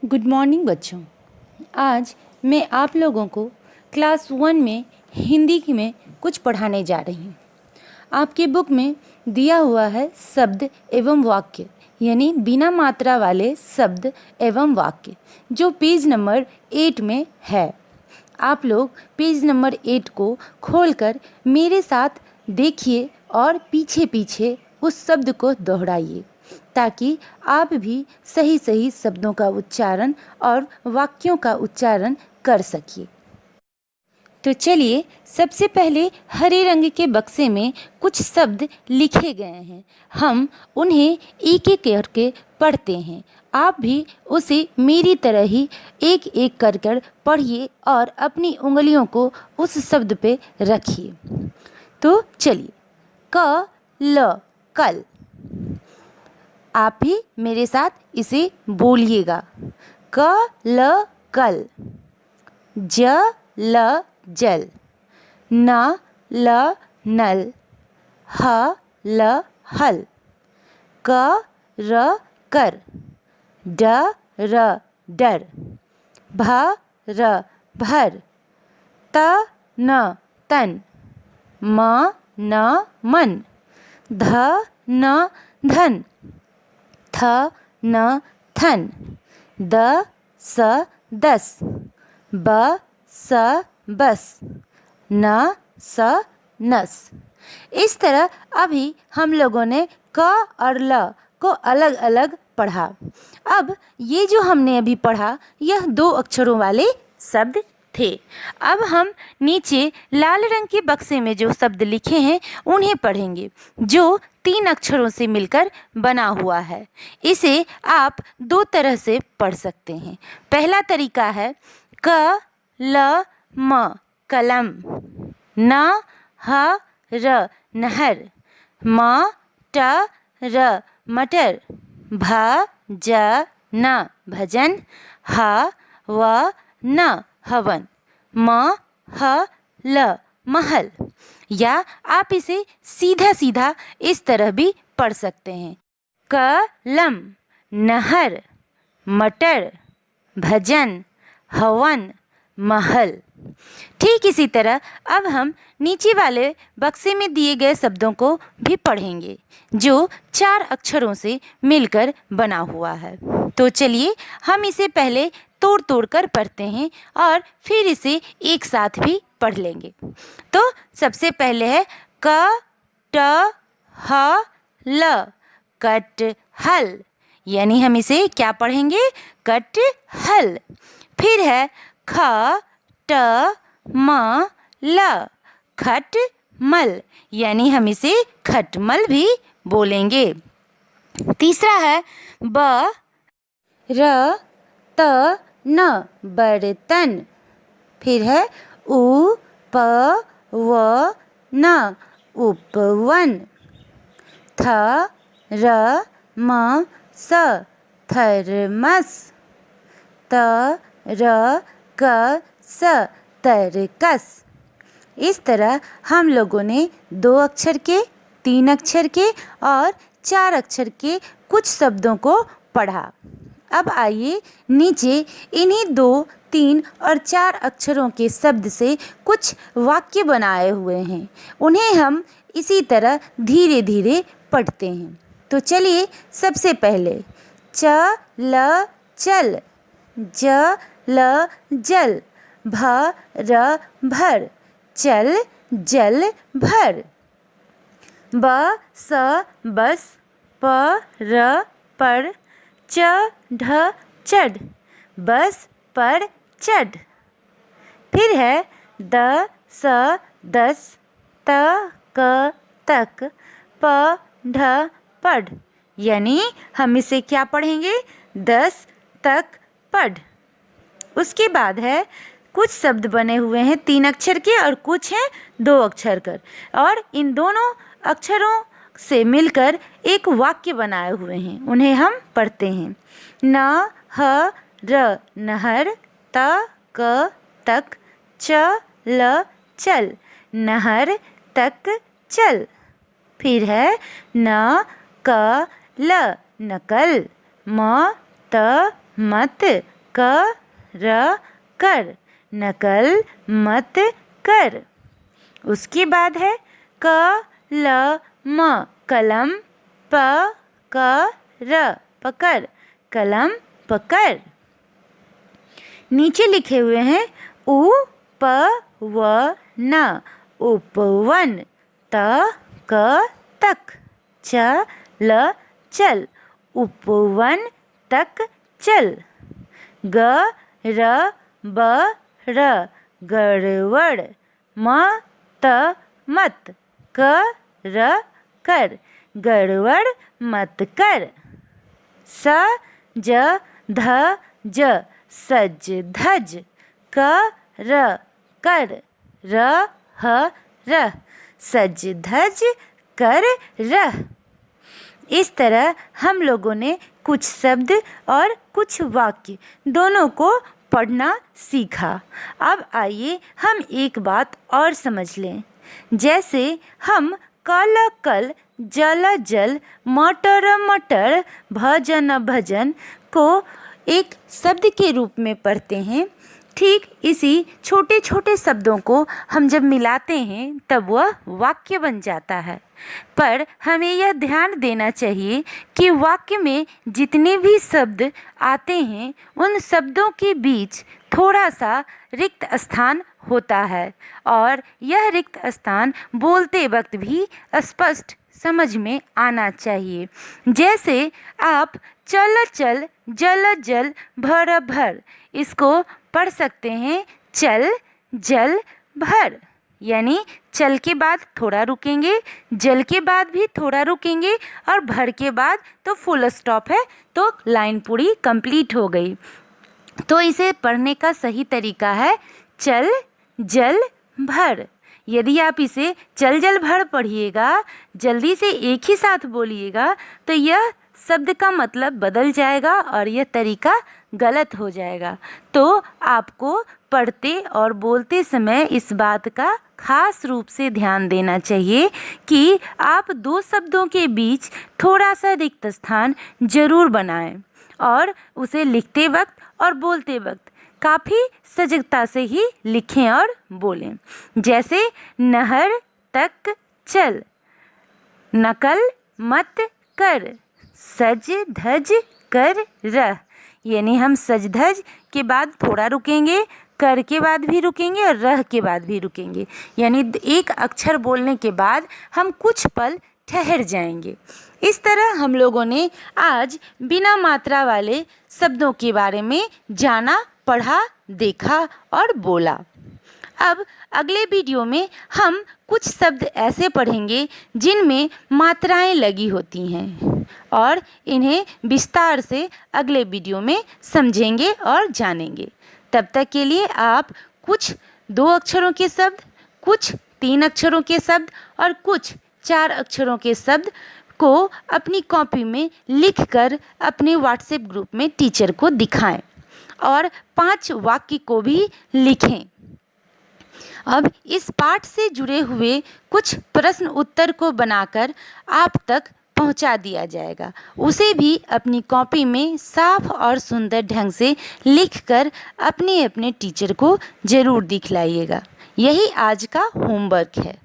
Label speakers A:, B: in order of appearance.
A: Good morning बच्चों। आज मैं आप लोगों को क्लास 1 में हिंदी में कुछ पढ़ाने जा रही हूँ। आपकी बुक में दिया हुआ है शब्द एवं वाक्य, यानी बिना मात्रा वाले शब्द एवं वाक्य, जो पेज नंबर 8 में है। आप लोग पेज नंबर 8 को खोलकर मेरे साथ देखिए और पीछे पीछे उस शब्द को दोहराइए, ताकि आप भी सही सही शब्दों का उच्चारण और वाक्यों का उच्चारण कर सकिए। तो चलिए, सबसे पहले हरे रंग के बक्से में कुछ शब्द लिखे गए हैं। हम उन्हें एक एक करके पढ़ते हैं। आप भी उसे मेरी तरह ही एक एक कर कर पढ़िए और अपनी उंगलियों को उस शब्द पे रखिए। तो चलिए, क ल कल। आप भी मेरे साथ इसे बोलिएगा। क ल कल। ज ल जल। न ल नल। ह ल हल। क र कर। ड र डर। भ र भर। त न तन। म न मन। ध न धन। थ न थन। द स दस। ब स बस। न स नस। इस तरह अभी हम लोगों ने क और ल को अलग अलग पढ़ा। अब ये जो हमने अभी पढ़ा, यह 2 अक्षरों वाले शब्द थे। अब हम नीचे लाल रंग के बक्से में जो शब्द लिखे हैं उन्हें पढ़ेंगे, जो 3 अक्षरों से मिलकर बना हुआ है। इसे आप 2 तरह से पढ़ सकते हैं। पहला तरीका है क ल म कलम। न ह र नहर। म ट र मटर। भ ज न भजन। ह व न हवन। म ह ल महल। या आप इसे सीधा सीधा इस तरह भी पढ़ सकते हैं। कलम, नहर, मटर, भजन, हवन, महल। ठीक इसी तरह अब हम नीचे वाले बक्से में दिए गए शब्दों को भी पढ़ेंगे, जो 4 अक्षरों से मिलकर बना हुआ है। तो चलिए, हम इसे पहले तोड़ तोड़ कर पढ़ते हैं और फिर इसे एक साथ भी पढ़ लेंगे। तो सबसे पहले है क ट ह ल, कटहल। यानी हम इसे क्या पढ़ेंगे? कटहल। फिर है ख ट म ल, खटमल। यानी हम इसे खटमल भी बोलेंगे। तीसरा है ब र त न, बर्तन। फिर है उ प व न, उपवन। थ र म स, थर्मस। त र क स, तरकस। इस तरह हम लोगों ने 2 अक्षर के, 3 अक्षर के और 4 अक्षर के कुछ शब्दों को पढ़ा। अब आइए नीचे इन्हीं 2, 3 और 4 अक्षरों के शब्द से कुछ वाक्य बनाए हुए हैं। उन्हें हम इसी तरह धीरे धीरे पढ़ते हैं। तो चलिए, सबसे पहले च ल चल। ज ल जल। भ र भर। चल जल भर। ब स बस। प र पर। च ढ चढ़, बस पर चढ़। फिर है द स दस। त क तक। प ढ पढ़। यानी हम इसे क्या पढ़ेंगे? 10 तक पढ़। उसके बाद है कुछ शब्द बने हुए हैं 3 अक्षर के और कुछ हैं 2 अक्षर कर, और इन दोनों अक्षरों से मिलकर एक वाक्य बनाए हुए हैं। उन्हें हम पढ़ते हैं। न ह र नहर। त क तक। च ल चल, नहर तक चल। फिर है न क ल नकल। म त मत, र कर, नकल मत कर। उसके बाद है कलम, कलम पकड़, कलम पकड़। नीचे लिखे हुए हैं उपवन, उपवन, तक, चल, उपवन तक चल। गड़बड़, गड़बड़, मत कर, गड़बड़ मत कर। सज धज, कर, रह, सज धज कर रह। इस तरह हम लोगों ने कुछ शब्द और कुछ वाक्य दोनों को पढ़ना सीखा। अब आइए हम एक बात और समझ लें। जैसे हम कल कल, जल जल, मटर मटर, भजन भजन को एक शब्द के रूप में पढ़ते हैं, ठीक इसी छोटे छोटे शब्दों को हम जब मिलाते हैं तब वह वाक्य बन जाता है। पर हमें यह ध्यान देना चाहिए कि वाक्य में जितने भी शब्द आते हैं उन शब्दों के बीच थोड़ा सा रिक्त स्थान होता है और यह रिक्त स्थान बोलते वक्त भी स्पष्ट समझ में आना चाहिए। जैसे आप चल चल, जल जल, भर भर, इसको पढ़ सकते हैं चल जल भर, यानी चल के बाद थोड़ा रुकेंगे, जल के बाद भी थोड़ा रुकेंगे और भर के बाद तो फुल स्टॉप है, तो लाइन पूरी कंप्लीट हो गई। तो इसे पढ़ने का सही तरीका है चल जल भर। यदि आप इसे चल जल भर पढ़िएगा, जल्दी से एक ही साथ बोलिएगा, तो यह शब्द का मतलब बदल जाएगा और यह तरीका गलत हो जाएगा। तो आपको पढ़ते और बोलते समय इस बात का खास रूप से ध्यान देना चाहिए कि आप दो शब्दों के बीच थोड़ा सा रिक्त स्थान जरूर बनाएं और उसे लिखते वक्त और बोलते वक्त काफ़ी सजगता से ही लिखें और बोलें। जैसे नहर तक चल, नकल मत कर, सज धज कर रह, यानी हम सज धज के बाद थोड़ा रुकेंगे, कर के बाद भी रुकेंगे और रह के बाद भी रुकेंगे, यानी एक अक्षर बोलने के बाद हम कुछ पल ठहर जाएंगे। इस तरह हम लोगों ने आज बिना मात्रा वाले शब्दों के बारे में जाना, पढ़ा, देखा और बोला। अब अगले वीडियो में हम कुछ शब्द ऐसे पढ़ेंगे जिनमें मात्राएं लगी होती हैं और इन्हें विस्तार से अगले वीडियो में समझेंगे और जानेंगे। तब तक के लिए आप कुछ 2 अक्षरों के शब्द, कुछ 3 अक्षरों के शब्द और कुछ 4 अक्षरों के शब्द को अपनी कॉपी में लिखकर अपने व्हाट्सएप ग्रुप में टीचर को दिखाएं और 5 वाक्य को भी लिखें। अब इस पाठ से जुड़े हुए कुछ प्रश्न उत्तर को बनाकर आप तक पहुंचा दिया जाएगा। उसे भी अपनी कॉपी में साफ और सुंदर ढंग से लिखकर अपने अपने टीचर को ज़रूर दिखलाइएगा। यही आज का होमवर्क है।